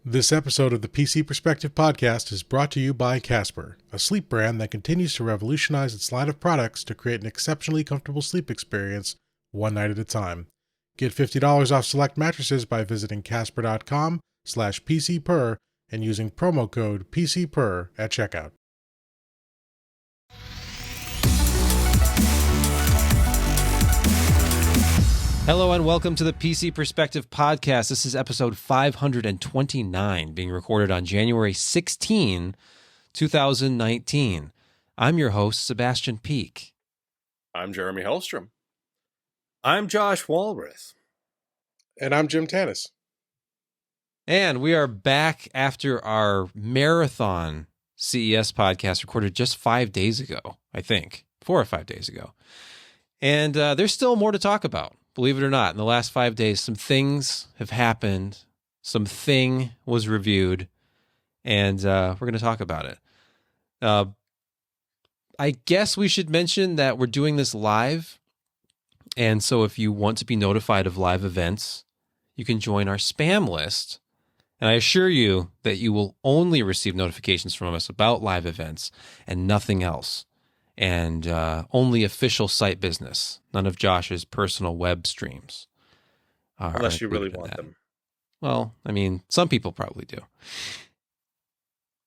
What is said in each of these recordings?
This episode of the PC Perspective Podcast is brought to you by Casper, a sleep brand that continues to revolutionize its line of products to create an exceptionally comfortable sleep experience one night at a time. Get $50 off select mattresses by visiting casper.com/PCPer and using promo code PCPer at checkout. Hello and welcome to the PC Perspective Podcast. This is episode 529, being recorded on January 16, 2019. I'm your host, Sebastian Peak. I'm Jeremy Hellstrom. I'm Josh Walrath. And I'm Jim Tanis. And we are back after our marathon CES podcast recorded just 5 days ago, I think. 4 or 5 days ago. And there's still more to talk about. Believe it or not, in the last 5 days, some things have happened. Something was reviewed, and we're going to talk about it. I guess we should mention that we're doing this live, and so if you want to be notified of live events, you can join our spam list, and I assure you that you will only receive notifications from us about live events and nothing else. And only official site business. None of Josh's personal web streams. Unless you really want them. Well, I mean, some people probably do.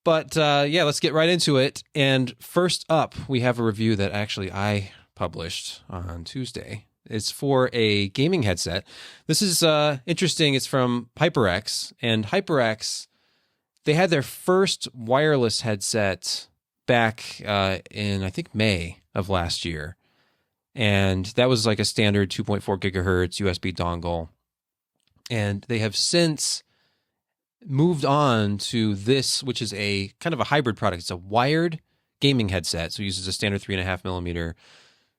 But yeah, let's get right into it. And first up, we have a review that actually I published on Tuesday. It's for a gaming headset. This is interesting. It's from HyperX. And HyperX, they had their first wireless headset back in, I think, May of last year. And that was like a standard 2.4 gigahertz USB dongle. And they have since moved on to this, which is a kind of a hybrid product. It's a wired gaming headset. So it uses a standard 3.5 millimeter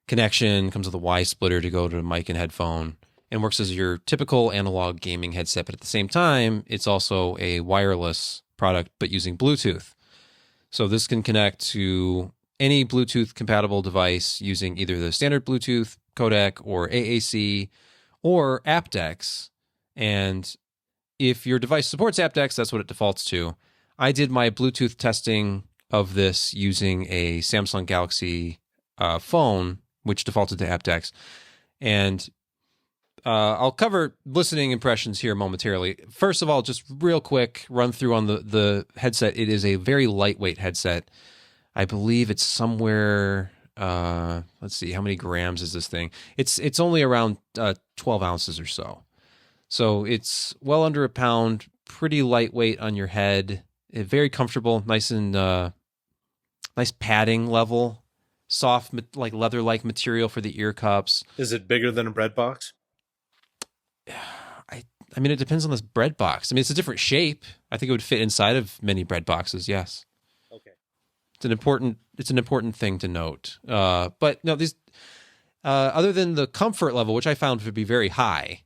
connection, comes with a Y splitter to go to mic and headphone, and works as your typical analog gaming headset. But at the same time, it's also a wireless product, but using Bluetooth. So this can connect to any Bluetooth-compatible device using either the standard Bluetooth codec or AAC or aptX. And if your device supports aptX, that's what it defaults to. I did my Bluetooth testing of this using a Samsung Galaxy phone, which defaulted to aptX. And I'll cover listening impressions here momentarily. First of all, just real quick run through on the headset. It is a very lightweight headset. I believe it's somewhere, let's see, how many grams is this thing? It's only around 12 ounces or so. So it's well under a pound, pretty lightweight on your head, very comfortable, nice and nice padding level, soft, like leather-like material for the ear cups. Is it bigger than a bread box? I mean, it depends on this bread box. I mean, it's a different shape. I think it would fit inside of many bread boxes. Yes. Okay. It's an important thing to note. But no, these other than the comfort level, which I found to be very high,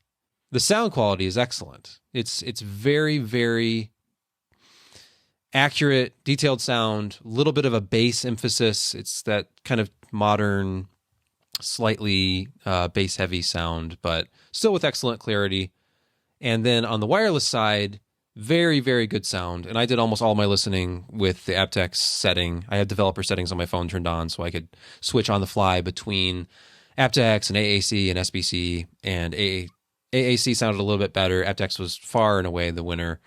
the sound quality is excellent. It's very, very accurate, detailed sound. A little bit of a bass emphasis. It's that kind of modern, slightly bass heavy sound, but still with excellent clarity. And then on the wireless side, very, very good sound. And I did almost all my listening with the aptX setting. I had developer settings on my phone turned on so I could switch on the fly between aptX and AAC and SBC. And AAC sounded a little bit better. aptX was far and away the winner.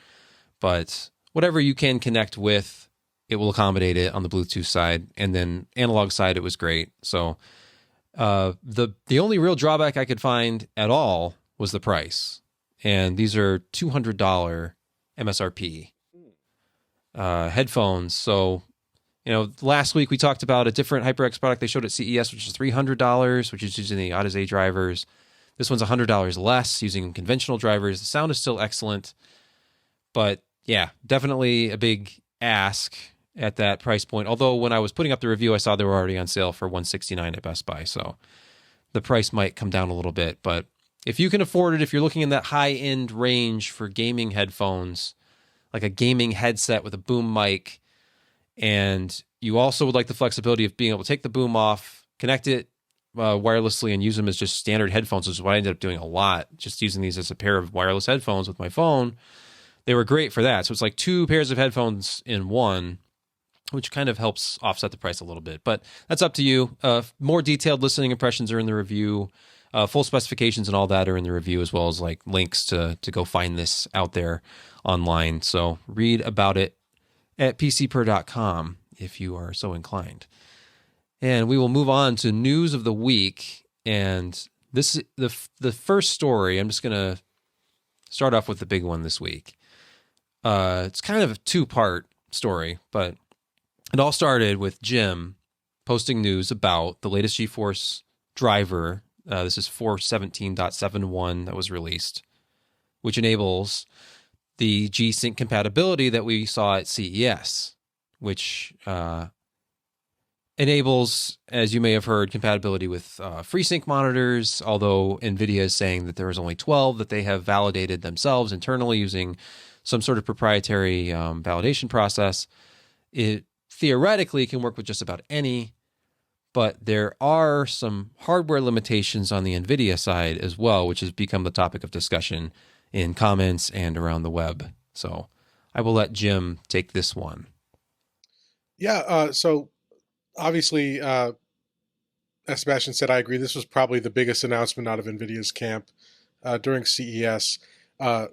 But whatever you can connect with, it will accommodate it on the Bluetooth side. And then analog side, it was great. So the only real drawback I could find at all was the price. And these are $200 MSRP headphones. So, you know, last week we talked about a different HyperX product they showed at CES, which is $300, which is using the Odyssey drivers. This one's $100 less using conventional drivers. The sound is still excellent. But yeah, definitely a big ask at that price point. Although when I was putting up the review, I saw they were already on sale for $169 at Best Buy. So the price might come down a little bit, but if you can afford it, if you're looking in that high-end range for gaming headphones, like a gaming headset with a boom mic, and you also would like the flexibility of being able to take the boom off, connect it wirelessly, and use them as just standard headphones, which is what I ended up doing a lot, just using these as a pair of wireless headphones with my phone, they were great for that. So it's like 2 pairs of headphones in one, which kind of helps offset the price a little bit. But that's up to you. More detailed listening impressions are in the review. Full specifications and all that are in the review, as well as like links to go find this out there online. So read about it at pcper.com if you are so inclined. And we will move on to news of the week. And this the first story, I'm just going to start off with the big one this week. It's kind of a 2-part story, but it all started with Jim posting news about the latest GeForce driver. This is 417.71 that was released, which enables the GSYNC compatibility that we saw at CES, which enables, as you may have heard, compatibility with FreeSync monitors, although NVIDIA is saying that there is only 12 that they have validated themselves internally using some sort of proprietary validation process. It theoretically can work with just about any, but there are some hardware limitations on the NVIDIA side as well, which has become the topic of discussion in comments and around the web. So I will let Jim take this one. Yeah, so obviously, as Sebastian said, I agree. This was probably the biggest announcement out of NVIDIA's camp during CES. And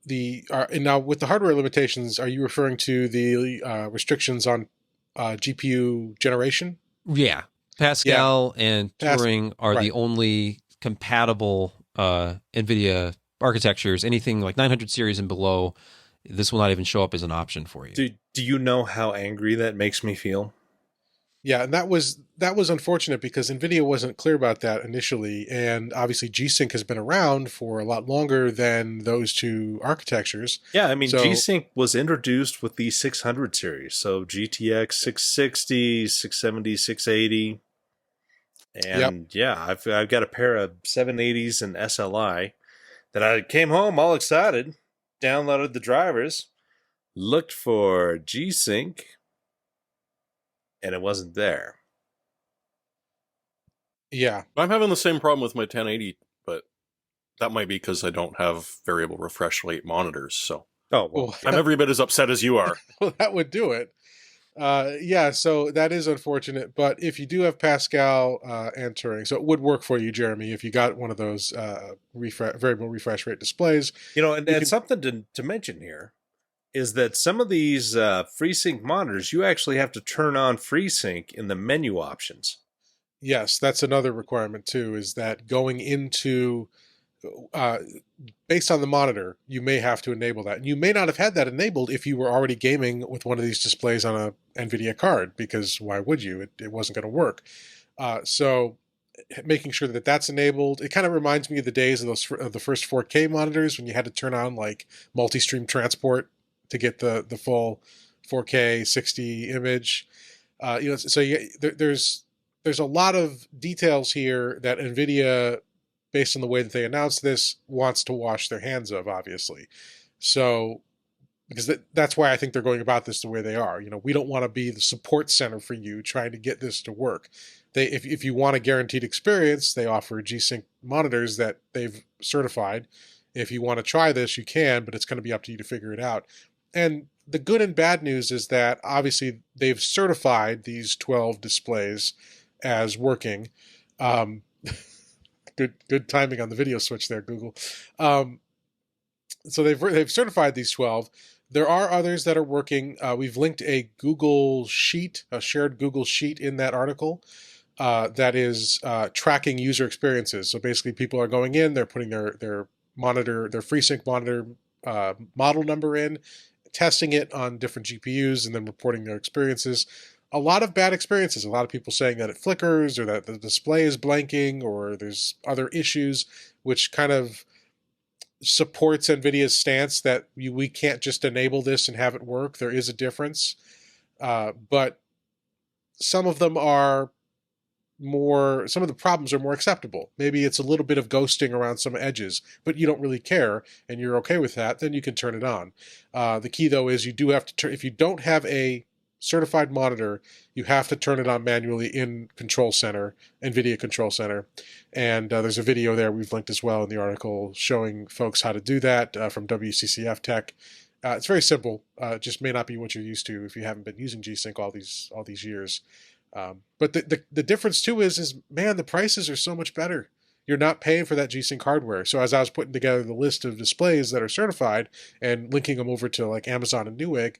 now with the hardware limitations, are you referring to the restrictions on GPU generation? Yeah. Pascal and Turing are the only compatible NVIDIA architectures. Anything like 900 series and below, this will not even show up as an option for you. Do you know how angry that makes me feel? Yeah, and that was unfortunate because NVIDIA wasn't clear about that initially, and obviously GSYNC has been around for a lot longer than those two architectures. Yeah, I mean, GSYNC was introduced with the 600 series, so GTX 660, 670, 680. And I've got a pair of 780s and SLI that I came home all excited, downloaded the drivers, looked for GSYNC, and it wasn't there. Yeah. I'm having the same problem with my 1080, but that might be because I don't have variable refresh rate monitors. So I'm every bit as upset as you are. Well, that would do it. So that is unfortunate. But if you do have Pascal and Turing, so it would work for you, Jeremy, if you got one of those variable refresh rate displays. And something to mention here is that some of these FreeSync monitors, you actually have to turn on FreeSync in the menu options. Yes, that's another requirement too, is that going into, based on the monitor, you may have to enable that. And you may not have had that enabled if you were already gaming with one of these displays on a NVIDIA card, because why would you? It wasn't going to work. So making sure that that's enabled, it kind of reminds me of the days of the first 4K monitors when you had to turn on like multi-stream transport to get the full 4K 60 image. There's a lot of details here that NVIDIA, based on the way that they announced this, wants to wash their hands of, obviously. So, because that's why I think they're going about this the way they are. We don't want to be the support center for you trying to get this to work. If you want a guaranteed experience, they offer GSYNC monitors that they've certified. If you want to try this, you can, but it's going to be up to you to figure it out. And the good and bad news is that obviously they've certified these 12 displays as working. Good timing on the video switch there, Google. So they've certified these 12. There are others that are working. We've linked a Google sheet, a shared Google sheet in that article that is tracking user experiences. So basically people are going in, they're putting their monitor, their FreeSync monitor model number in, testing it on different GPUs, and then reporting their experiences. A lot of bad experiences. A lot of people saying that it flickers or that the display is blanking or there's other issues, which kind of supports NVIDIA's stance that we can't just enable this and have it work. There is a difference. But some of them are some of the problems are more acceptable. Maybe it's a little bit of ghosting around some edges, but you don't really care and you're okay with that, then you can turn it on. The key though is you do have to if you don't have a certified monitor, you have to turn it on manually in Control Center, NVIDIA Control Center. And there's a video there we've linked as well in the article showing folks how to do that from WCCF Tech It's very simple. It just may not be what you're used to if you haven't been using G-Sync all these years. But the difference too is man, the prices are so much better. You're not paying for that G-Sync hardware. So as I was putting together the list of displays that are certified and linking them over to like Amazon and Newegg,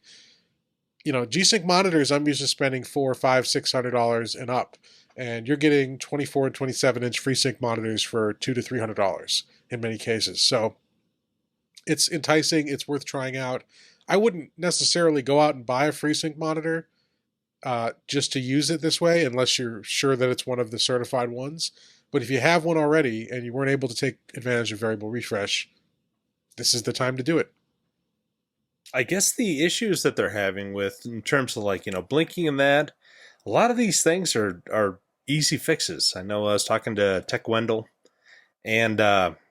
G-Sync monitors, I'm used to spending $400, $500, $600 and up, and you're getting 24 and 27 inch FreeSync monitors for $200 to $300 in many cases. So it's enticing. It's worth trying out. I wouldn't necessarily go out and buy a FreeSync monitor just to use it this way, unless you're sure that it's one of the certified ones. But if you have one already and you weren't able to take advantage of variable refresh, this is the time to do it. I guess the issues that they're having with, in terms of like, blinking and that, a lot of these things are easy fixes. I know I was talking to Tech Wendell, and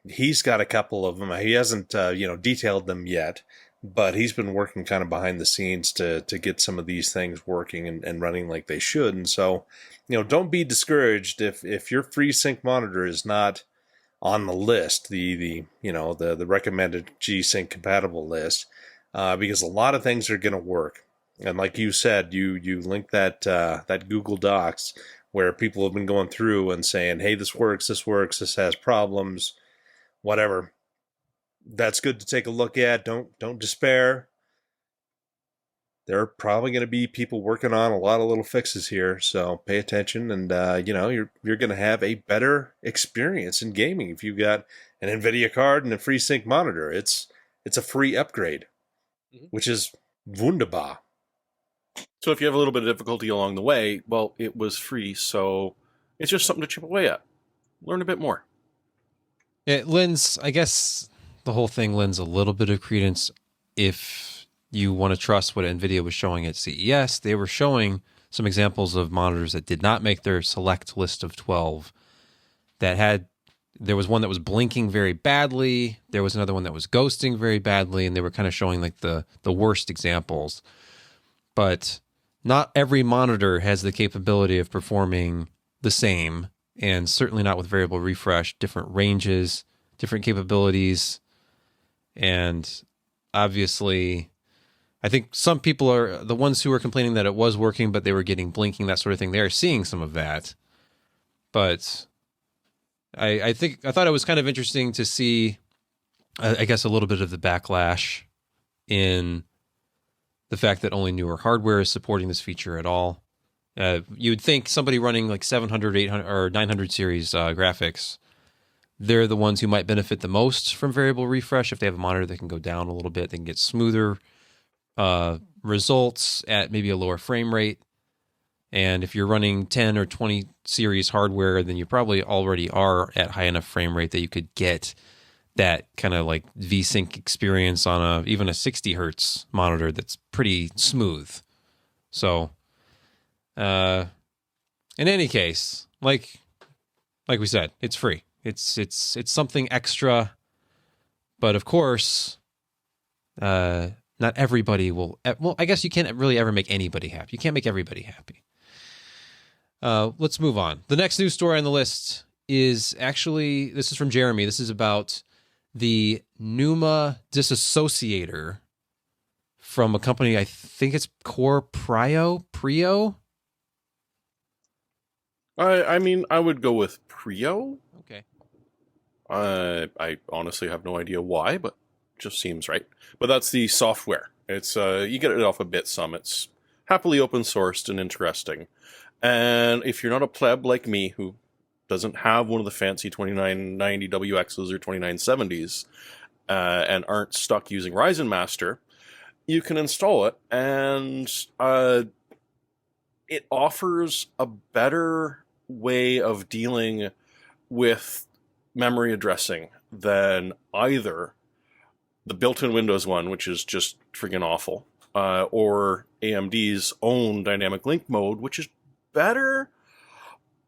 he's got a couple of them. He hasn't, detailed them yet, but he's been working kind of behind the scenes to get some of these things working and running like they should. And so, don't be discouraged if your FreeSync monitor is not on the list, the recommended G-Sync compatible list, because a lot of things are going to work. And like you said, you link that Google Docs where people have been going through and saying, hey, this works, this has problems, whatever. That's good to take a look at. Don't despair. There are probably going to be people working on a lot of little fixes here, so pay attention, and you're going to have a better experience in gaming if you've got an NVIDIA card and a FreeSync monitor. It's a free upgrade, which is wunderbar. So if you have a little bit of difficulty along the way, well, it was free, so it's just something to chip away at. Learn a bit more. It lends, I guess, the whole thing lends a little bit of credence if you want to trust what NVIDIA was showing at CES. They were showing some examples of monitors that did not make their select list of 12. There was one that was blinking very badly. There was another one that was ghosting very badly, and they were kind of showing like the worst examples. But not every monitor has the capability of performing the same, and certainly not with variable refresh, different ranges, different capabilities. And obviously, I think some people are the ones who are complaining that it was working, but they were getting blinking, that sort of thing. They are seeing some of that. But I thought it was kind of interesting to see, I guess, a little bit of the backlash in the fact that only newer hardware is supporting this feature at all. You would think somebody running like 700, 800, or 900 series graphics, they're the ones who might benefit the most from variable refresh. If they have a monitor that can go down a little bit, they can get smoother results at maybe a lower frame rate. And if you're running 10 or 20 series hardware, then you probably already are at high enough frame rate that you could get that kind of like V-Sync experience on even a 60 hertz monitor that's pretty smooth. So, in any case, like we said, it's free. It's something extra, but of course, not everybody will. Well, I guess you can't really ever make anybody happy. You can't make everybody happy. Let's move on. The next news story on the list is actually, this is from Jeremy. This is about the NUMA Dissociater from a company, I think it's Prio? I mean, I would go with Prio. Okay. I honestly have no idea why, but it just seems right. But that's the software. It's you get it off of Bitsum. It's happily open sourced and interesting. And if you're not a pleb like me who doesn't have one of the fancy 2990 WXs or 2970s and aren't stuck using Ryzen Master, you can install it, and it offers a better way of dealing with memory addressing than either the built-in Windows one, which is just friggin' awful, or AMD's own dynamic link mode, which is better.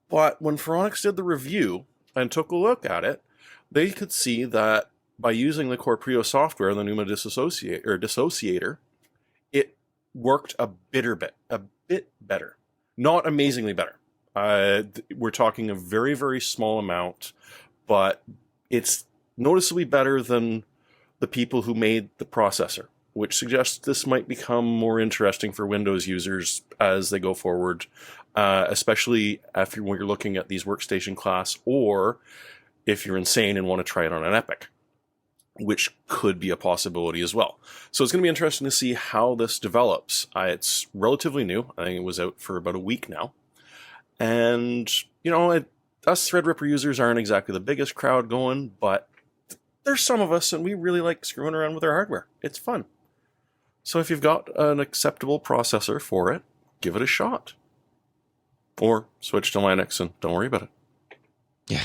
But when Phoronix did the review and took a look at it, they could see that by using the Corprio software, the NUMA Dissociater, it worked a bit better. Not amazingly better. We're talking a very, very small amount, but it's noticeably better than the people who made the processor, which suggests this might become more interesting for Windows users as they go forward, especially when you're looking at these workstation class, or if you're insane and want to try it on an Epic, which could be a possibility as well. So it's going to be interesting to see how this develops. It's relatively new. I think it was out for about a week now. And, us Threadripper users aren't exactly the biggest crowd going, but there's some of us, and we really like screwing around with our hardware. It's fun. So if you've got an acceptable processor for it, give it a shot. Or switch to Linux and don't worry about it. Yeah.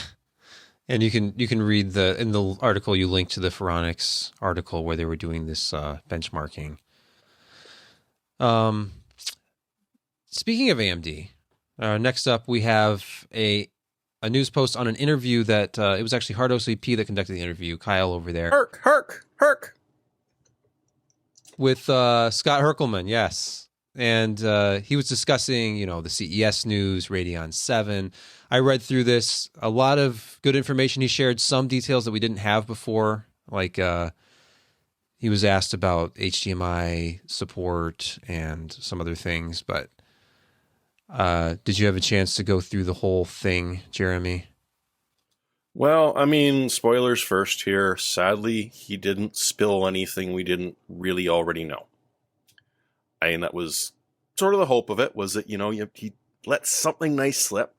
And you can read in the article you linked to the Phoronix article where they were doing this benchmarking. Speaking of AMD, next up we have a news post on an interview that it was actually HardOCP that conducted the interview. Kyle over there. Herk. With Scott Herkelman, yes. And he was discussing, the CES news, Radeon 7. I read through this. A lot of good information. He shared some details that we didn't have before. Like he was asked about HDMI support and some other things. But did you have a chance to go through the whole thing, Jeremy? Well, spoilers first here. Sadly, he didn't spill anything we didn't really already know. That was sort of the hope of it, was that, he let something nice slip.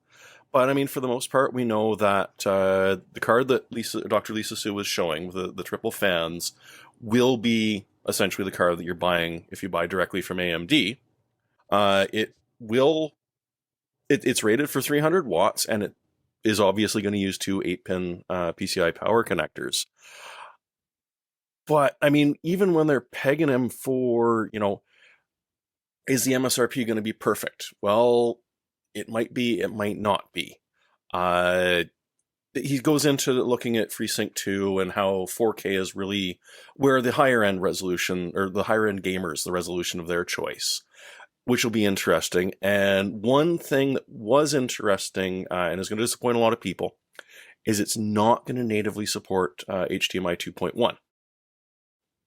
But, for the most part, we know that the card that Dr. Lisa Su was showing, with the triple fans, will be essentially the card that you're buying if you buy directly from AMD. It's rated for 300 watts, and it is obviously going to use two 8-pin PCI power connectors. But, even when they're pegging him for, is the MSRP going to be perfect? Well, it might be, it might not be. He goes into looking at FreeSync 2 and how 4K is really where the higher end resolution, or the higher end gamers, the resolution of their choice, which will be interesting. And one thing that was interesting, and is going to disappoint a lot of people, is it's not going to natively support HDMI 2.1.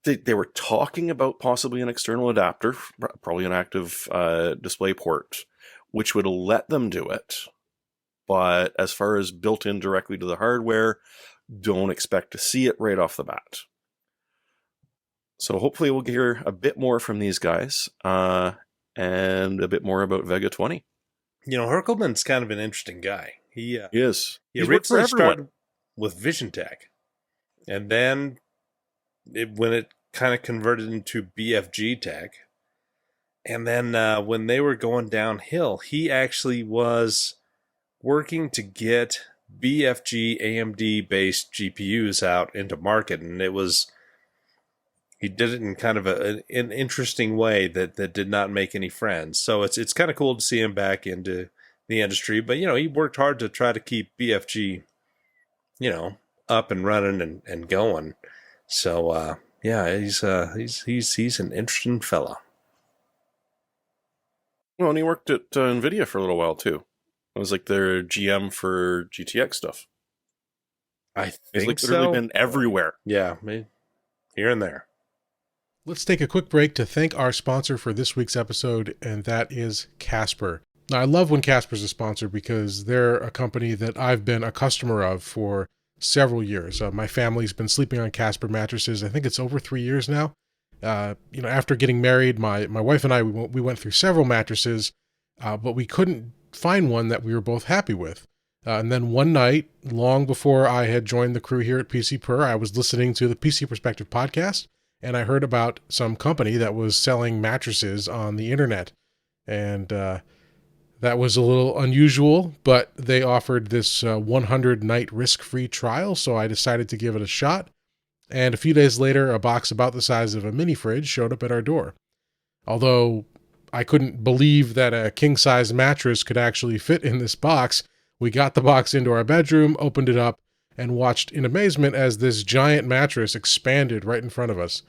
They were talking about possibly an external adapter, probably an active display port, which would let them do it. But as far as built in directly to the hardware, don't expect to see it right off the bat. So hopefully we'll hear a bit more from these guys and a bit more about Vega 20. Herkelman's kind of an interesting guy. He is. He originally started with Vision Tech. And then when it kind of converted into BFG Tech, and then when they were going downhill, he actually was working to get BFG AMD based GPUs out into market, and he did it in kind of an interesting way that did not make any friends. So it's kind of cool to see him back into the industry, but he worked hard to try to keep BFG up and running and going. So he's an interesting fella. Well, and he worked at NVIDIA for a little while too. It was like their GM for GTX stuff. I think He's literally been everywhere. Yeah, here and there. Let's take a quick break to thank our sponsor for this week's episode, and that is Casper. Now, I love when Casper's a sponsor because they're a company that I've been a customer of for several years. My family's been sleeping on Casper mattresses. I think it's over 3 years now. After getting married, my wife and I, we went through several mattresses, but we couldn't find one that we were both happy with. And then one night, long before I had joined the crew here at PC Per, I was listening to the PC Perspective podcast, and I heard about some company that was selling mattresses on the internet. And that was a little unusual, but they offered this 100-night risk-free trial, so I decided to give it a shot. And a few days later, a box about the size of a mini fridge showed up at our door. Although I couldn't believe that a king-size mattress could actually fit in this box, we got the box into our bedroom, opened it up, and watched in amazement as this giant mattress expanded right in front of us.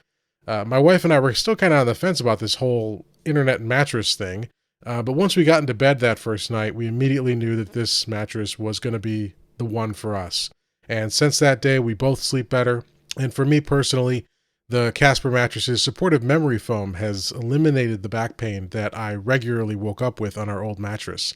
My wife and I were still kind of on the fence about this whole internet mattress thing, but once we got into bed that first night, we immediately knew that this mattress was going to be the one for us. And since that day, we both sleep better. And for me personally, The Casper mattress's supportive memory foam has eliminated the back pain that I regularly woke up with on our old mattress.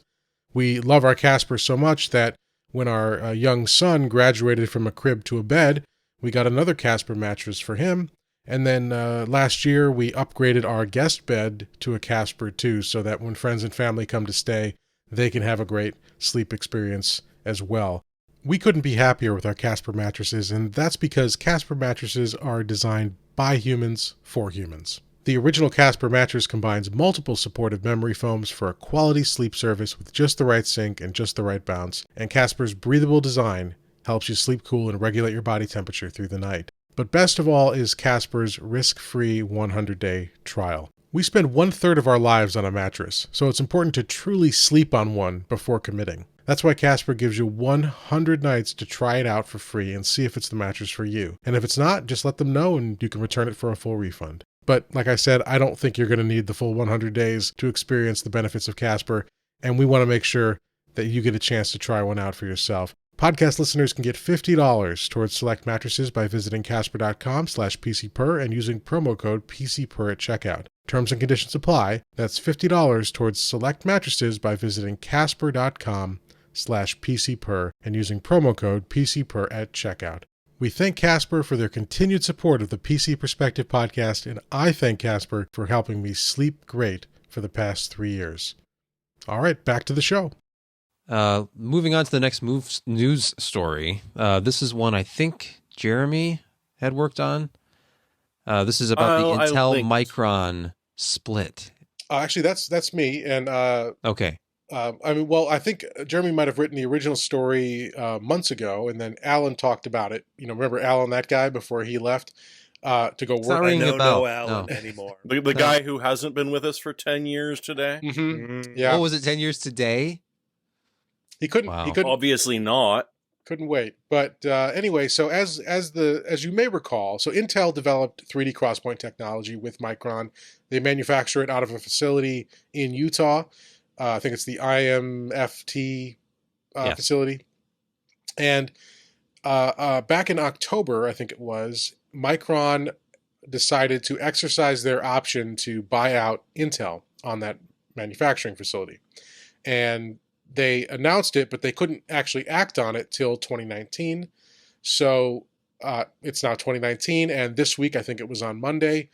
We love our Casper so much that when our young son graduated from a crib to a bed, we got another Casper mattress for him. And then last year, we upgraded our guest bed to a Casper too, so that when friends and family come to stay, they can have a great sleep experience as well. We couldn't be happier with our Casper mattresses, and that's because Casper mattresses are designed by humans for humans. The original Casper mattress combines multiple supportive memory foams for a quality sleep service with just the right sink and just the right bounce, and Casper's breathable design helps you sleep cool and regulate your body temperature through the night. But best of all is Casper's risk-free 100-day trial. We spend 1/3 of our lives on a mattress, so it's important to truly sleep on one before committing. That's why Casper gives you 100 nights to try it out for free and see if it's the mattress for you. And if it's not, just let them know and you can return it for a full refund. But like I said, I don't think you're going to need the full 100 days to experience the benefits of Casper, and we want to make sure that you get a chance to try one out for yourself. Podcast listeners can get $50 towards select mattresses by visiting casper.com/PCPer and using promo code PCPer at checkout. Terms and conditions apply. That's $50 towards select mattresses by visiting casper.com/PCPer and using promo code PCPer at checkout. We thank Casper for their continued support of the PC Perspective podcast, and I thank Casper for helping me sleep great for the past 3 years. All right, back to the show. Moving on to the next news story. This is one I think Jeremy had worked on. This is about the Intel-Micron split. Actually, that's me. And okay. I think Jeremy might have written the original story months ago, and then Alan talked about it. Remember Alan, that guy, before he left to go work? I don't know Alan anymore. The guy who hasn't been with us for 10 years today? Mm-hmm. Yeah. Oh, was it 10 years today? He couldn't. Wow. He couldn't. Obviously not. Couldn't wait. But anyway, so as you may recall, so Intel developed 3D XPoint technology with Micron. They manufacture it out of a facility in Utah. I think it's the IMFT facility. And back in October, I think it was, Micron decided to exercise their option to buy out Intel on that manufacturing facility. And they announced it, but they couldn't actually act on it till 2019. So it's now 2019, and this week, I think it was on Monday,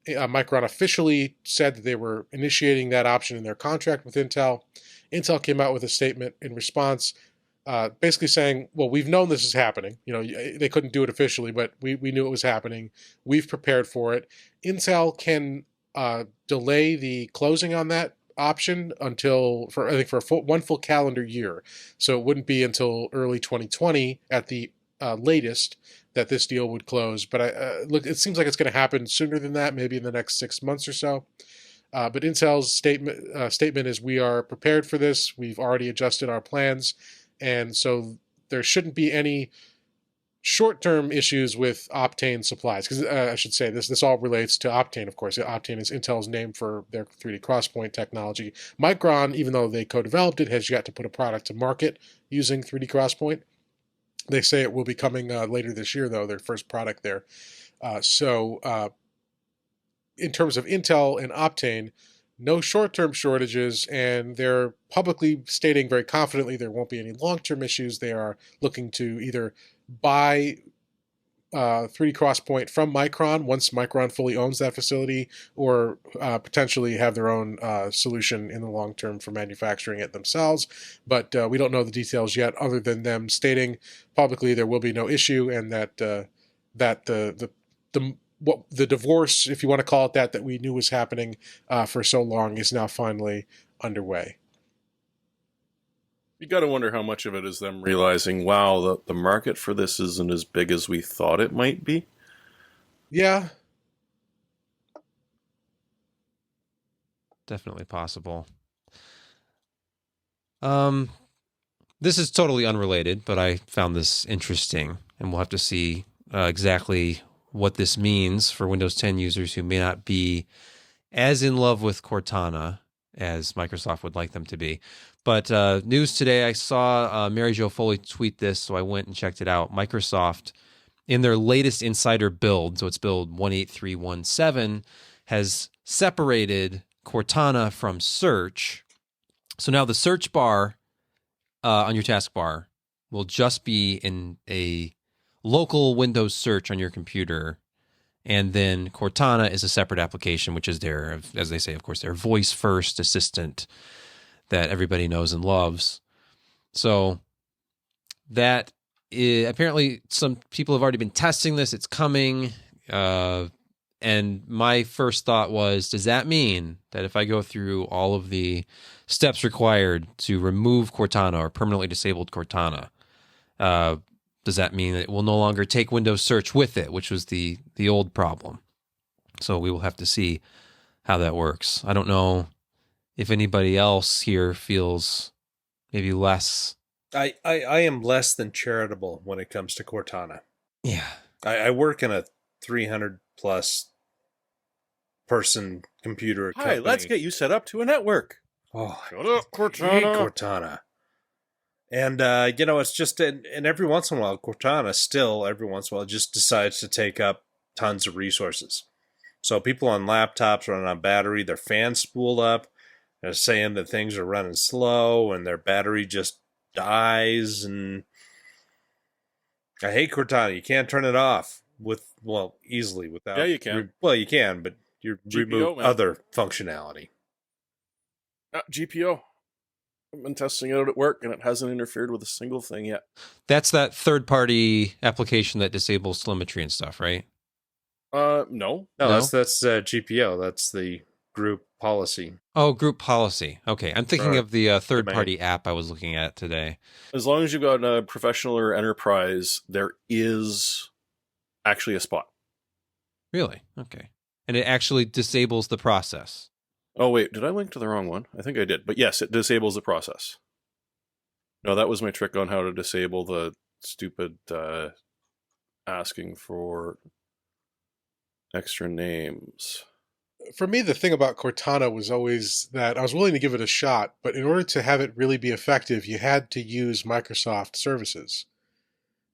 Micron officially said that they were initiating that option in their contract with Intel. Intel came out with a statement in response, basically saying, well, we've known this is happening. They couldn't do it officially, but we knew it was happening. We've prepared for it. Intel can delay the closing on that option until for one full calendar year. So it wouldn't be until early 2020 at the latest that this deal would close. But look, it seems like it's going to happen sooner than that, maybe in the next 6 months or so. But Intel's statement is, we are prepared for this. We've already adjusted our plans. And so there shouldn't be any short-term issues with Optane supplies, because I should say this all relates to Optane, of course. Optane is Intel's name for their 3D XPoint technology. Micron, even though they co-developed it, has yet to put a product to market using 3D XPoint. They say it will be coming later this year, though, their first product there. So in terms of Intel and Optane, no short-term shortages, and they're publicly stating very confidently there won't be any long-term issues. They are looking to either buy 3D XPoint from Micron once Micron fully owns that facility, or potentially have their own solution in the long term for manufacturing it themselves. But we don't know the details yet, other than them stating publicly there will be no issue, and that the divorce, if you want to call it that we knew was happening for so long, is now finally underway. You got to wonder how much of it is them realizing, wow, the market for this isn't as big as we thought it might be. Yeah. Definitely possible. This is totally unrelated, but I found this interesting, and we'll have to see exactly what this means for Windows 10 users who may not be as in love with Cortana as Microsoft would like them to be. But news today, I saw Mary Jo Foley tweet this, so I went and checked it out. Microsoft in their latest insider build, so it's build 18317, has separated Cortana from search. So now the search bar on your taskbar will just be in a local Windows search on your computer. And then Cortana is a separate application, which is their, as they say, of course, their voice-first assistant that everybody knows and loves. So that is, apparently some people have already been testing this. It's coming. And my first thought was, does that mean that if I go through all of the steps required to remove Cortana or permanently disabled Cortana, does that mean that it will no longer take Windows Search with it, which was the old problem? So we will have to see how that works. I don't know if anybody else here feels maybe less. I am less than charitable when it comes to Cortana. Yeah. I work in a 300 plus person computer company. Hi, let's get you set up to a network. Oh, Shut up, I hate Cortana. And, it's just, and every once in a while, Cortana still, every once in a while, just decides to take up tons of resources. So people on laptops running on battery, their fans spool up, they're saying that things are running slow, and their battery just dies, and I hate Cortana. You can't turn it off easily without... Yeah, you can. You can, but you remove other functionality. GPO. I've been testing it out at work, and it hasn't interfered with a single thing yet. That's that third-party application that disables telemetry and stuff, right? No. No, that's GPO. That's the group policy. Oh, group policy. Okay, I'm thinking Right. of the third-party app I was looking at today. As long as you've got a professional or enterprise, there is actually a spot. Really? Okay. And it actually disables the process. Oh, wait, did I link to the wrong one? I think I did. But yes, it disables the process. No, that was my trick on how to disable the stupid asking for extra names. For me, the thing about Cortana was always that I was willing to give it a shot, but in order to have it really be effective, you had to use Microsoft services.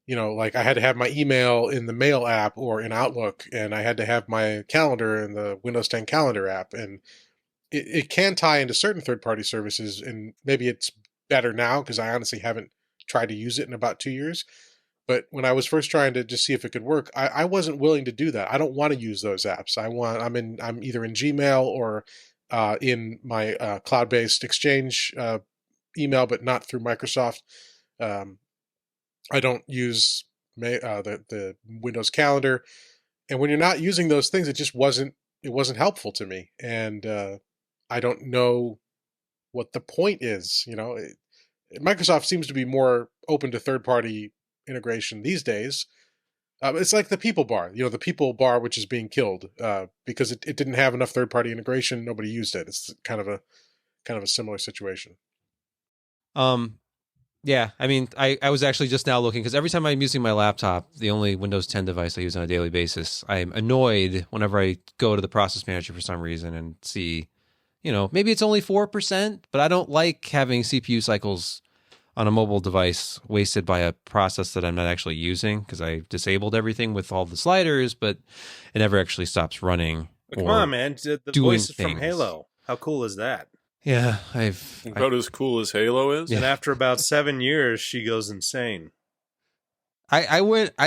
Like I had to have my email in the Mail app or in Outlook, and I had to have my calendar in the Windows 10 Calendar app. And it can tie into certain third-party services, and maybe it's better now because I honestly haven't tried to use it in about 2 years. But when I was first trying to just see if it could work, I wasn't willing to do that. I don't want to use those apps. I'm either in Gmail or in my cloud-based Exchange email, but not through Microsoft. I don't use the Windows Calendar, and when you're not using those things, it wasn't helpful to me, and I don't know what the point is. Microsoft seems to be more open to third-party integration these days. It's like the People Bar, the People Bar, which is being killed because it didn't have enough third-party integration. Nobody used it. It's kind of a similar situation. Yeah, I mean, I was actually just now looking because every time I'm using my laptop, the only Windows 10 device I use on a daily basis, I'm annoyed whenever I go to the process manager for some reason and see, maybe it's only 4%, but I don't like having CPU cycles on a mobile device wasted by a process that I'm not actually using because I disabled everything with all the sliders, but it never actually stops running. Come on, man. The voice is from Halo. How cool is that? Yeah, About as cool as Halo is. And after about 7 years, she goes insane. I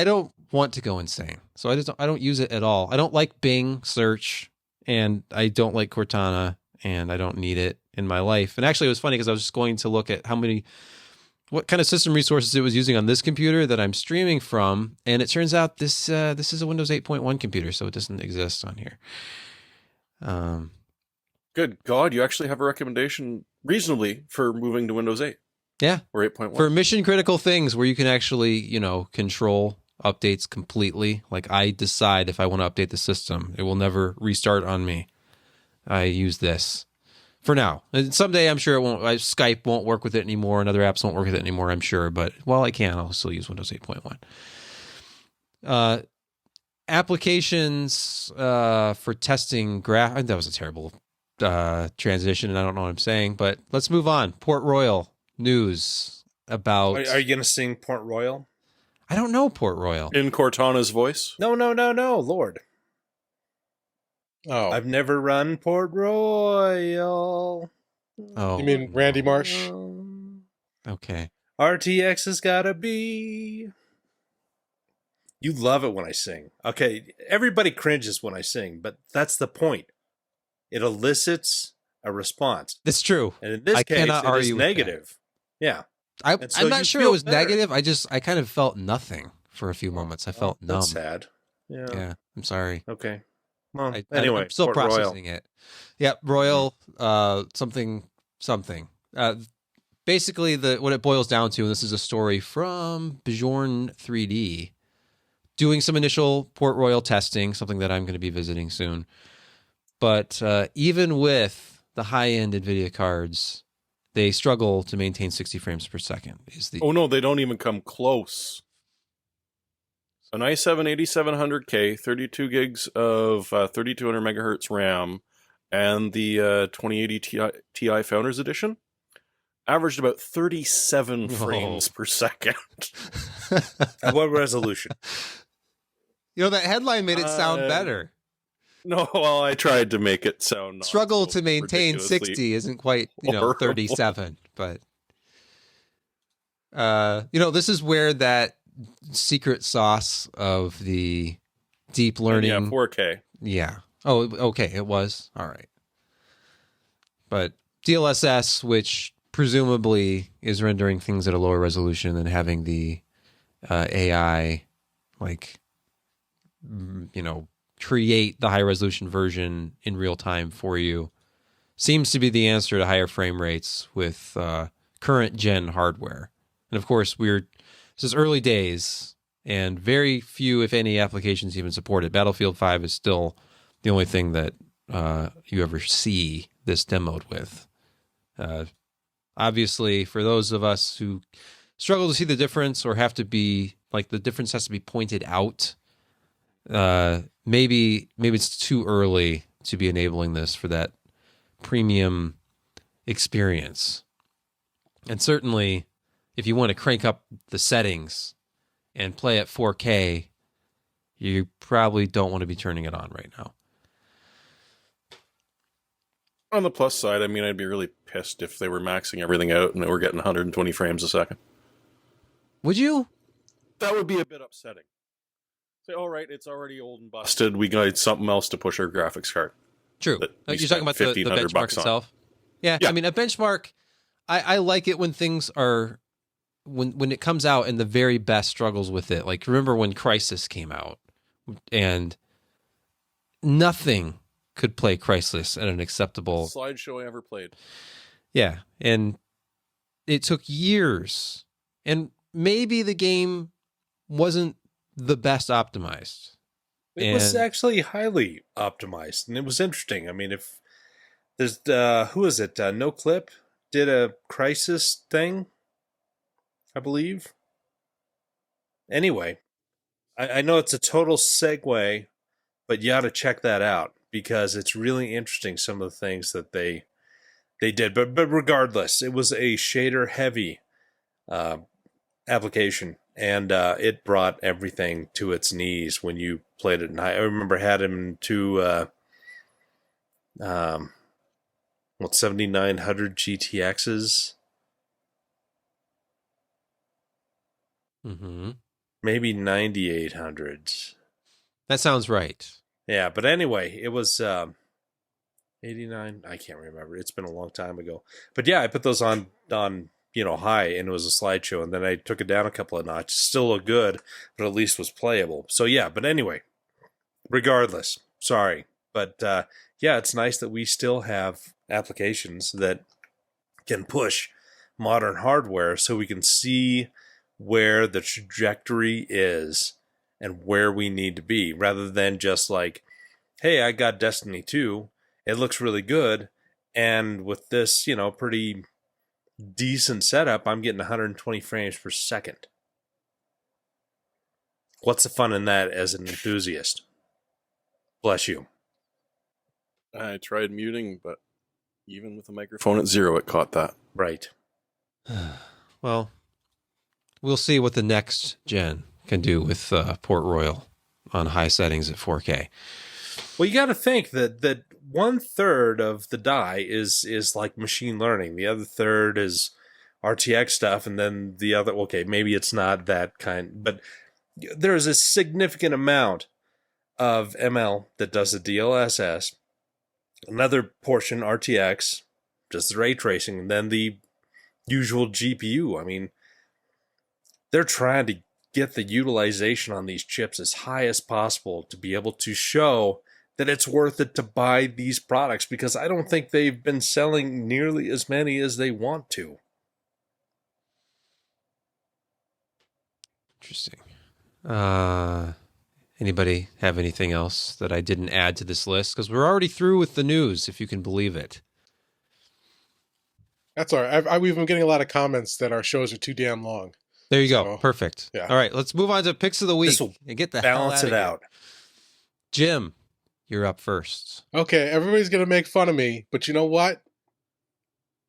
don't want to go insane, so I don't use it at all. I don't like Bing search, and I don't like Cortana, and I don't need it in my life. And actually, it was funny because I was just going to look at what kind of system resources it was using on this computer that I'm streaming from, and it turns out this is a Windows 8.1 computer, so it doesn't exist on here. Good God, you actually have a recommendation reasonably for moving to Windows 8. Yeah. Or 8.1. For mission critical things where you can actually, control updates completely. Like I decide if I want to update the system, it will never restart on me. I use this for now. And someday I'm sure it won't. Skype won't work with it anymore and other apps won't work with it anymore, I'm sure. But while I can, I'll still use Windows 8.1. Applications for testing that was a terrible transition, and I don't know what I'm saying, but let's move on. Port Royal news about... Are you going to sing Port Royal? I don't know Port Royal. In Cortana's voice? No, Lord. Oh, I've never run Port Royal. Oh, you mean Randy Marsh? okay. RTX has gotta be. You love it when I sing. Okay, everybody cringes when I sing, but that's the point. It elicits a response. That's true. And in this I case, cannot it is argue with negative. Yeah. And so I'm you not sure it feel was better. negative. I kind of felt nothing for a few moments. I felt numb. That's sad. Yeah. Yeah, I'm sorry. Okay. Well, Anyway, I'm still Port processing Royal. it. Yeah, Royal, something. Basically, what it boils down to, and this is a story from Bjorn 3D, doing some initial Port Royal testing, something that I'm going to be visiting soon. But even with the high-end NVIDIA cards, they struggle to maintain 60 frames per second. Oh, no, they don't even come close. An i7 8700K, 32 gigs of 3200 megahertz RAM, and the 2080 Ti Founders Edition averaged about 37 frames per second. At what resolution? That headline made it sound better. No, well, I tried to make it sound not Struggle so to maintain ridiculously 60 isn't quite, horrible. 37, but this is where that secret sauce of the deep learning. Yeah, 4K. Yeah. Oh, okay. It was. All right. But DLSS, which presumably is rendering things at a lower resolution than having the AI, create the high resolution version in real time for you, seems to be the answer to higher frame rates with current gen hardware. And of course, this is early days, and very few, if any, applications even support it. Battlefield 5 is still the only thing that you ever see this demoed with. Obviously, for those of us who struggle to see the difference or have to be, the difference has to be pointed out, maybe it's too early to be enabling this for that premium experience. And certainly, if you want to crank up the settings and play at 4K, you probably don't want to be turning it on right now. On the plus side, I'd be really pissed if they were maxing everything out and they were getting 120 frames a second. Would you? That would be a bit upsetting. Say, all right, it's already old and busted. We got something else to push our graphics card. True. You're talking about the benchmark itself? Yeah, yeah. A benchmark, I like it when things are, when it comes out and the very best struggles with it. Remember when Crysis came out and nothing could play Crysis at an acceptable slideshow I ever played. Yeah, and it took years, and maybe the game wasn't the best optimized. It was actually highly optimized, and it was interesting. If there's who is it? No Clip did a Crisis thing, I believe. Anyway, I know it's a total segue, but you ought to check that out because it's really interesting, some of the things that they did. But regardless, it was a shader heavy application, and it brought everything to its knees when you played it. And I remember had him to 7900 GTXs, maybe 9800s. That sounds right. Yeah, but anyway, it was 89. I can't remember. It's been a long time ago. But yeah, I put those on high, and it was a slideshow, and then I took it down a couple of notches. Still looked good, but at least was playable. So yeah, but anyway, regardless, sorry. But yeah, it's nice that we still have applications that can push modern hardware so we can see where the trajectory is and where we need to be, rather than just hey, I got Destiny 2. It looks really good, and with this, pretty decent setup, I'm getting 120 frames per second. What's the fun in that as an enthusiast? Bless you. I tried muting, but even with the microphone at 0, it caught that. Right. Well, we'll see what the next gen can do with Port Royal on high settings at 4K. Well, you got to think that 1/3 of the die is like machine learning. The other third is RTX stuff, and then the other, okay, maybe it's not that kind, but there's a significant amount of ML that does the DLSS. Another portion RTX, just the ray tracing, and then the usual GPU. I mean, they're trying to get the utilization on these chips as high as possible to be able to show that it's worth it to buy these products, because I don't think they've been selling nearly as many as they want to. Interesting. Anybody have anything else that I didn't add to this list? Because we're already through with the news, if you can believe it. That's all right. We've been getting a lot of comments that our shows are too damn long. There you go. Perfect. Yeah. All right, let's move on to picks of the week. This will and get the balance it out. Jim, you're up first. Okay, everybody's going to make fun of me, but you know what?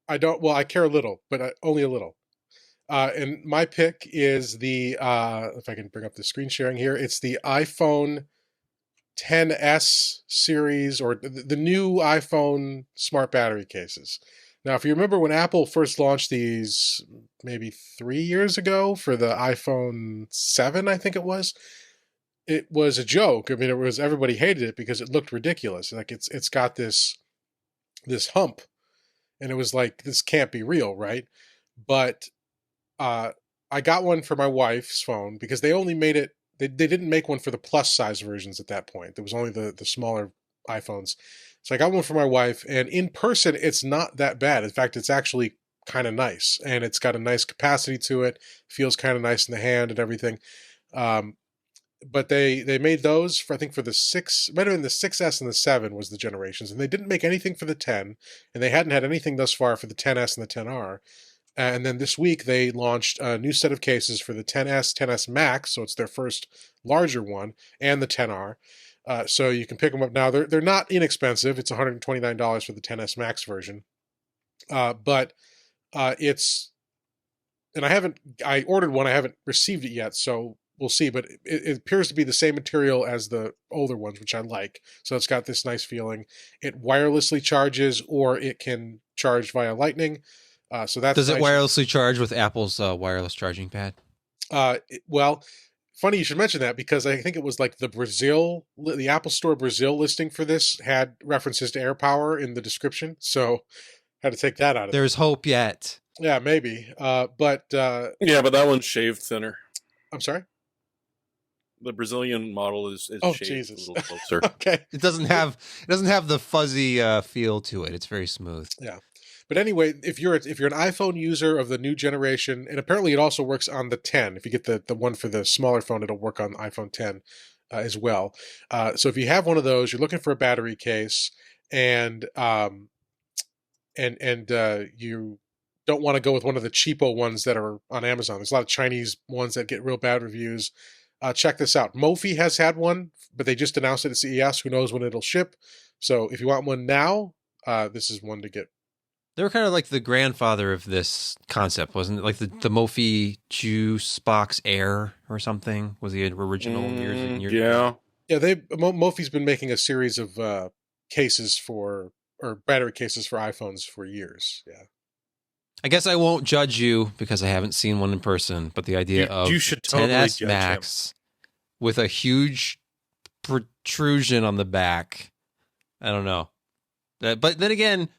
I care a little, but only a little. And my pick is the, if I can bring up the screen sharing here, it's the iPhone XS series, or the new iPhone smart battery cases. Now, if you remember when Apple first launched these maybe 3 years ago for the iPhone 7, I think it was a joke. I mean, everybody hated it because it looked ridiculous. Like it's got this hump, and it was like, this can't be real, right? But I got one for my wife's phone because they only made it. They didn't make one for the plus size versions at that point. There was only the smaller iPhones. So I got one for my wife, and in person, it's not that bad. In fact, it's actually kind of nice, and it's got a nice capacity to it. Feels kind of nice in the hand and everything. But they made those for, I think, for the 6, might have been the 6S and the 7 was the generations, and they didn't make anything for the 10, and they hadn't had anything thus far for the 10S and the 10R. And then this week they launched a new set of cases for the 10S, 10S Max, so it's their first larger one, and the 10R. So you can pick them up now. They're not inexpensive. It's $129 for the 10S Max version. But it's, and I ordered one. I haven't received it yet, so we'll see. But it appears to be the same material as the older ones, which I like. So it's got this nice feeling. It wirelessly charges, or it can charge via Lightning. So that's Does it nice. wirelessly charge with Apple's wireless charging pad? Well, funny you should mention that, because I think it was like the Apple Store Brazil listing for this had references to AirPower in the description, so had to take that out of it. There's hope yet. Yeah, maybe. But Yeah, but that one's shaved thinner. I'm sorry? The Brazilian model is Oh, shaved Jesus. a little closer. Okay. It doesn't have the fuzzy feel to it. It's very smooth. Yeah. But anyway, if you're an iPhone user of the new generation, and apparently it also works on the 10. If you get the one for the smaller phone, it'll work on iPhone 10 as well. So if you have one of those, you're looking for a battery case, and you don't want to go with one of the cheapo ones that are on Amazon. There's a lot of Chinese ones that get real bad reviews. Check this out. Mophie has had one, but they just announced it at CES. Who knows when it'll ship? So if you want one now, this is one to get. They were kind of like the grandfather of this concept, wasn't it? Like the Mophie Juice Box Air or something was the original years and years ago. Yeah. Mophie's been making a series of cases or battery cases for iPhones for years. Yeah. I guess I won't judge you because I haven't seen one in person, but the idea of you should totally 10S judge Max with a huge protrusion on the back, I don't know. But then again,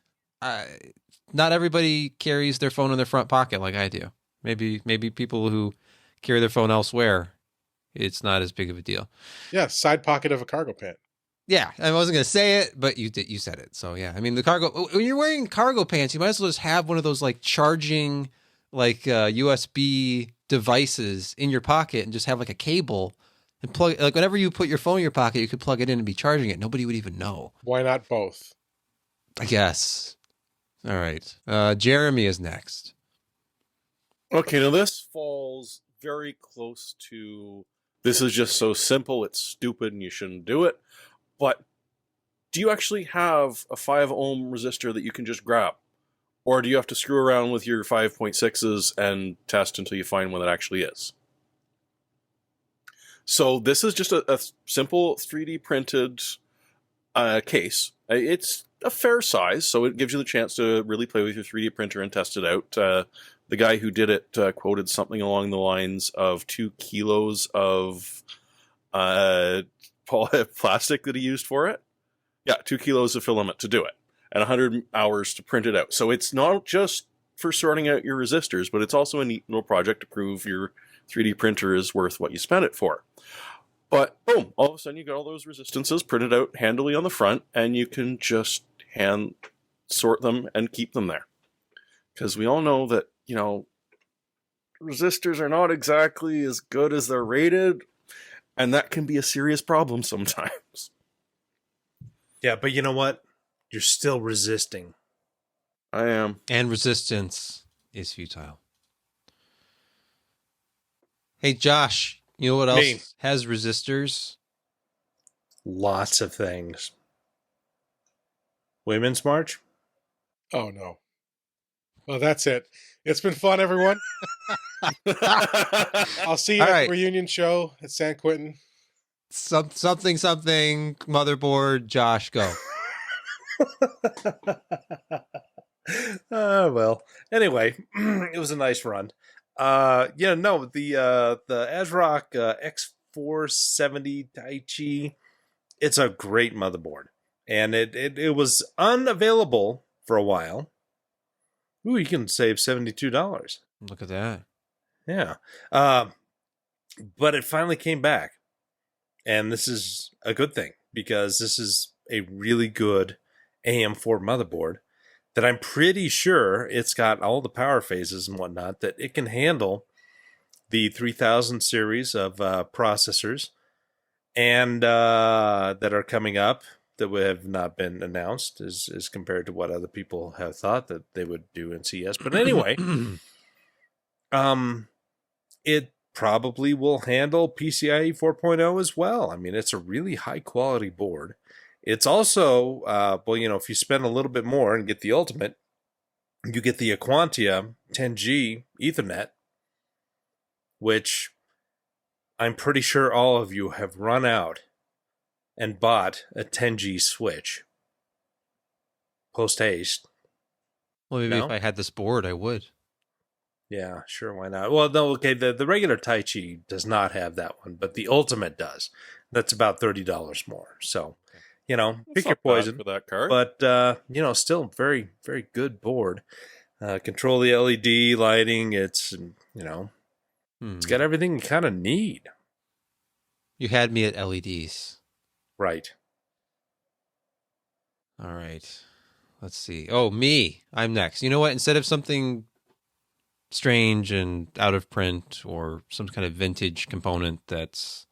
not everybody carries their phone in their front pocket like I do. Maybe people who carry their phone elsewhere, it's not as big of a deal. Yeah, side pocket of a cargo pant. Yeah, I wasn't going to say it, but you said it. So yeah, I mean, when you're wearing cargo pants, you might as well just have one of those like charging, like USB devices in your pocket, and just have like a cable and plug. Like whenever you put your phone in your pocket, you could plug it in and be charging it. Nobody would even know. Why not both? I guess. All right, Jeremy is next. Okay, now this falls very close to, this is just so simple, it's stupid, and you shouldn't do it. But do you actually have a 5 ohm resistor that you can just grab? Or do you have to screw around with your 5.6s and test until you find one that actually is? So this is just a simple 3D printed case. It's a fair size, so it gives you the chance to really play with your 3D printer and test it out. The guy who did it quoted something along the lines of 2 kilos of plastic that he used for it. Yeah, 2 kilos of filament to do it, and 100 hours to print it out. So it's not just for sorting out your resistors, but it's also a neat little project to prove your 3D printer is worth what you spent it for. But boom, all of a sudden you got all those resistances printed out handily on the front, and you can just hand sort them and keep them there. Because we all know that, you know, resistors are not exactly as good as they're rated, and that can be a serious problem sometimes. Yeah, but you know what? You're still resisting. I am. And resistance is futile. Hey, Josh, you know what else Me. has resistors? Lots of things. Women's March? Oh, no. Well, that's it. It's been fun, everyone. I'll see you All at right. the reunion show at San Quentin. Something, motherboard, Josh, go. Well, anyway, it was a nice run. The ASRock X470 Taichi, it's a great motherboard, and it was unavailable for a while. Ooh, you can save $72. Look at that. Yeah. But it finally came back, and this is a good thing because this is a really good AM4 motherboard that I'm pretty sure it's got all the power phases and whatnot that it can handle the 3000 series of processors and that are coming up that have not been announced as compared to what other people have thought that they would do in CS. But anyway, it probably will handle PCIe 4.0 as well. I mean, it's a really high quality board. It's also, if you spend a little bit more and get the ultimate, you get the Aquantia 10G Ethernet, which I'm pretty sure all of you have run out and bought a 10G switch post haste. Well, maybe No? if I had this board, I would. Yeah, sure, why not? Well, no, okay, the regular Taichi does not have that one, but the ultimate does. That's about $30 more. So, pick That's your not bad poison. for that card. But, still very, very good board. Control the LED lighting. It's, it's got everything you kind of need. You had me at LEDs. Right. All right. Let's see. Oh, me. I'm next. You know what? Instead of something strange and out of print or some kind of vintage component that's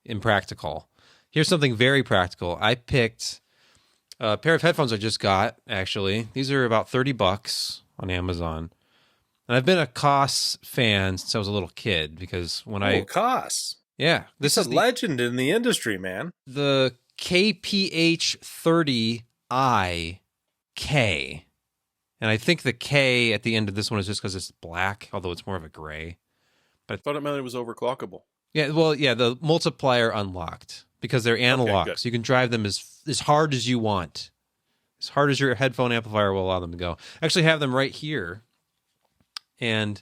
impractical, here's something very practical. I picked a pair of headphones I just got, actually. These are about $30 on Amazon. And I've been a Koss fan since I was a little kid because when Koss. Yeah. This is a legend in the industry, man. The KPH30iK. And I think the K at the end of this one is just because it's black, although it's more of a gray. I thought it meant it was overclockable. Yeah, well, yeah, the multiplier unlocked because they're analog. Okay, so you can drive them as hard as you want. As hard as your headphone amplifier will allow them to go. I actually have them right here. And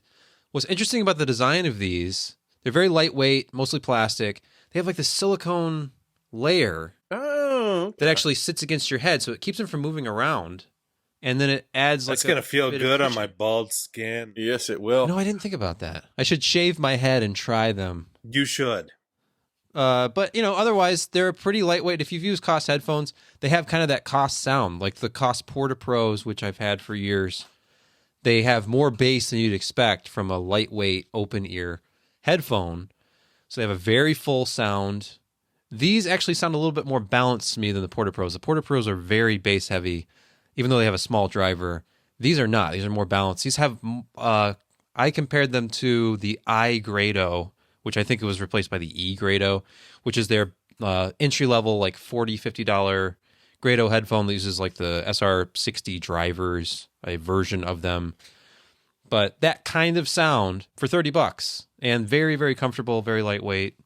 what's interesting about the design of these, they're very lightweight, mostly plastic. They have like this silicone layer that actually sits against your head, so it keeps them from moving around. And then it adds That's going to feel good on my bald skin. Yes, it will. No, I didn't think about that. I should shave my head and try them. You should. But, otherwise, they're pretty lightweight. If you've used Koss headphones, they have kind of that Koss sound, like the Koss Porta Pros, which I've had for years. They have more bass than you'd expect from a lightweight open ear headphone. So they have a very full sound. These actually sound a little bit more balanced to me than the Porta Pros. The Porta Pros are very bass heavy, even though they have a small driver. These are not. These are more balanced. These have, I compared them to the iGrado, which I think it was replaced by the eGrado, which is their entry-level, like $40, $50 Grado headphone that uses like the SR60 drivers, a version of them. But that kind of sound for $30 and very, very comfortable, very lightweight.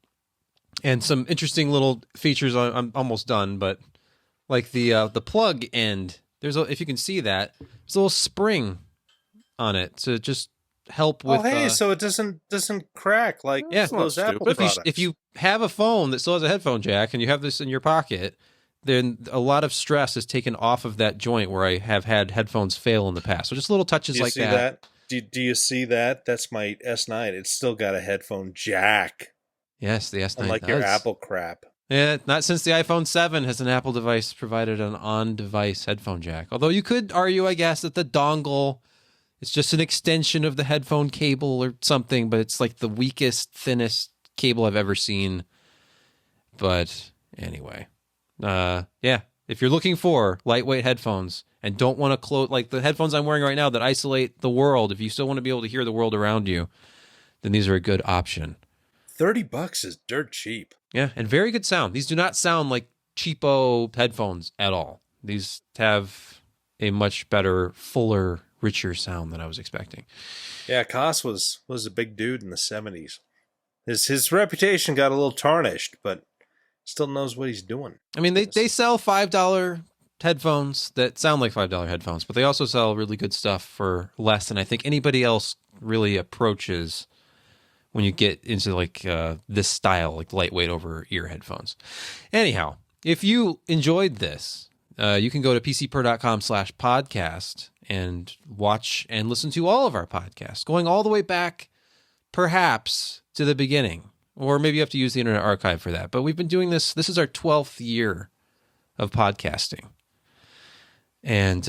And some interesting little features. I'm almost done, but like the plug end, if you can see that, there's a little spring on it to just help with. Oh, hey, so it doesn't crack like those Apple products. If you have a phone that still has a headphone jack and you have this in your pocket, then a lot of stress is taken off of that joint where I have had headphones fail in the past. So just little touches like that. Do you see that? That's my S9. It's still got a headphone jack. Yes, the S9 unlike does. Your Apple crap. Yeah, not since the iPhone 7 has an Apple device provided an on-device headphone jack. Although you could argue, I guess, that the dongle is just an extension of the headphone cable or something, but it's like the weakest, thinnest cable I've ever seen. But anyway, if you're looking for lightweight headphones and don't want to close, like the headphones I'm wearing right now that isolate the world, if you still want to be able to hear the world around you, then these are a good option. $30 is dirt cheap. Yeah, and very good sound. These do not sound like cheapo headphones at all. These have a much better, fuller, richer sound than I was expecting. Yeah, Koss was a big dude in the 70s. His reputation got a little tarnished, but still knows what he's doing. I mean, they sell $5 headphones that sound like $5 headphones, but they also sell really good stuff for less than I think anybody else really approaches when you get into like this style, like lightweight over ear headphones. Anyhow, if you enjoyed this, you can go to pcper.com/podcast and watch and listen to all of our podcasts, going all the way back, perhaps, to the beginning. Or maybe you have to use the Internet Archive for that. But we've been doing this. This is our 12th year of podcasting. And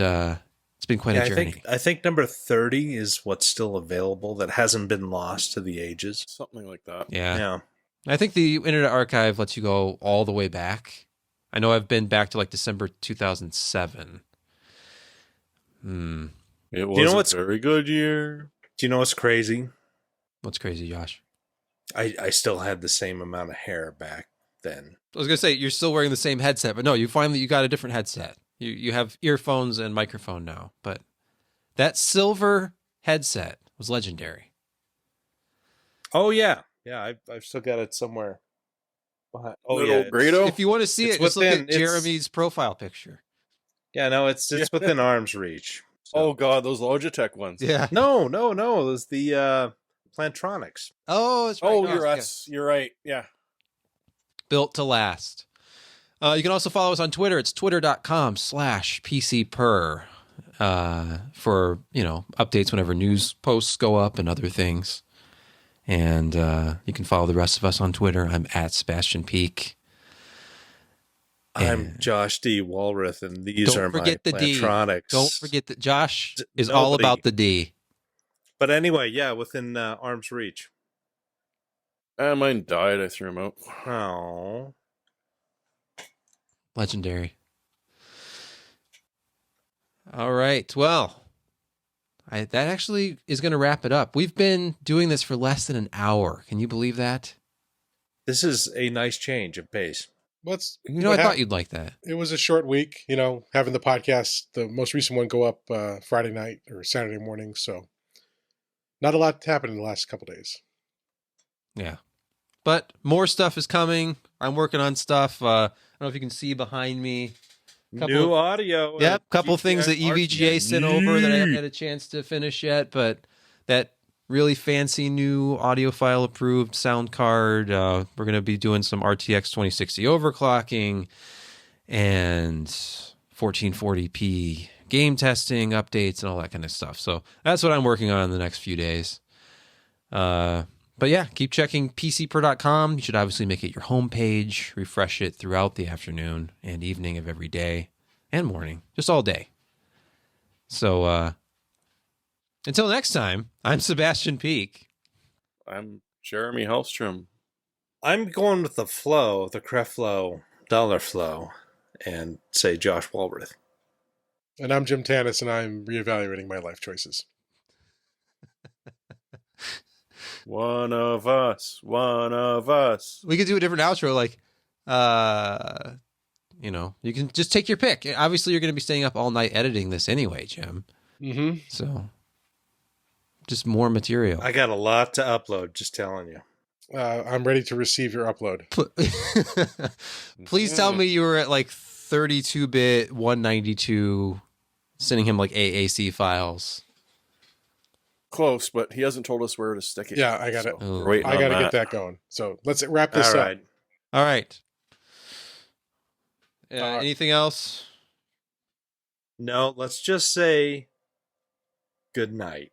it's been quite a journey. I think number 30 is what's still available that hasn't been lost to the ages. Something like that. Yeah. I think the Internet Archive lets you go all the way back. I know I've been back to like December 2007. It was a very good year. Do you know what's crazy? What's crazy, Josh? I still had the same amount of hair back then. I was going to say, you're still wearing the same headset, but no, you got a different headset. You have earphones and microphone now, but that silver headset was legendary. Oh, yeah. Yeah, I've still got it somewhere behind. Oh, Little yeah. Grado? If you want to see it, just look at Jeremy's profile picture. Yeah, no, it's within arm's reach. So. Oh, God, those Logitech ones. Yeah. No. It was the Plantronics. Oh, that's right. Oh, you're right. Yeah. Built to last. You can also follow us on Twitter. It's twitter.com/PCPer for, updates whenever news posts go up and other things. And you can follow the rest of us on Twitter. I'm at Sebastian Peak. I'm Josh D. Walrath, and these are my Plantronics. Don't forget that Josh is all about the D. But anyway, yeah, within arm's reach. Mine died. I threw him out. Oh. Legendary. All right. Well, that actually is going to wrap it up. We've been doing this for less than an hour. Can you believe that? This is a nice change of pace. I thought you'd like that. It was a short week, having the podcast, the most recent one go up Friday night or Saturday morning. So not a lot happened in the last couple days. Yeah. But more stuff is coming. I'm working on stuff. I don't know if you can see behind me. New audio. Yep, a couple things that EVGA sent over that I haven't had a chance to finish yet, but that really fancy new audio file approved sound card. We're going to be doing some RTX 2060 overclocking and 1440p game testing updates and all that kind of stuff. So that's what I'm working on in the next few days. But yeah, keep checking pcper.com. You should obviously make it your homepage, refresh it throughout the afternoon and evening of every day and morning, just all day. So until next time, I'm Sebastian Peak. I'm Jeremy Hellstrom. I'm going with the flow, the Creflow, dollar flow, and say Josh Walrath. And I'm Jim Tanis, and I'm reevaluating my life choices. One of us. We could do a different outro, like, you can just take your pick. Obviously, you're going to be staying up all night editing this anyway, Jim. Mm-hmm. So, just more material. I got a lot to upload, just telling you. I'm ready to receive your upload. Please tell me you were at like 32-bit 192, sending him like AAC files. Close, but he hasn't told us where to stick it. Yeah, I got it. Oh. we're waiting I on got to that. get that going. So let's wrap this All up. right. All right. Anything else? No, let's just say good night.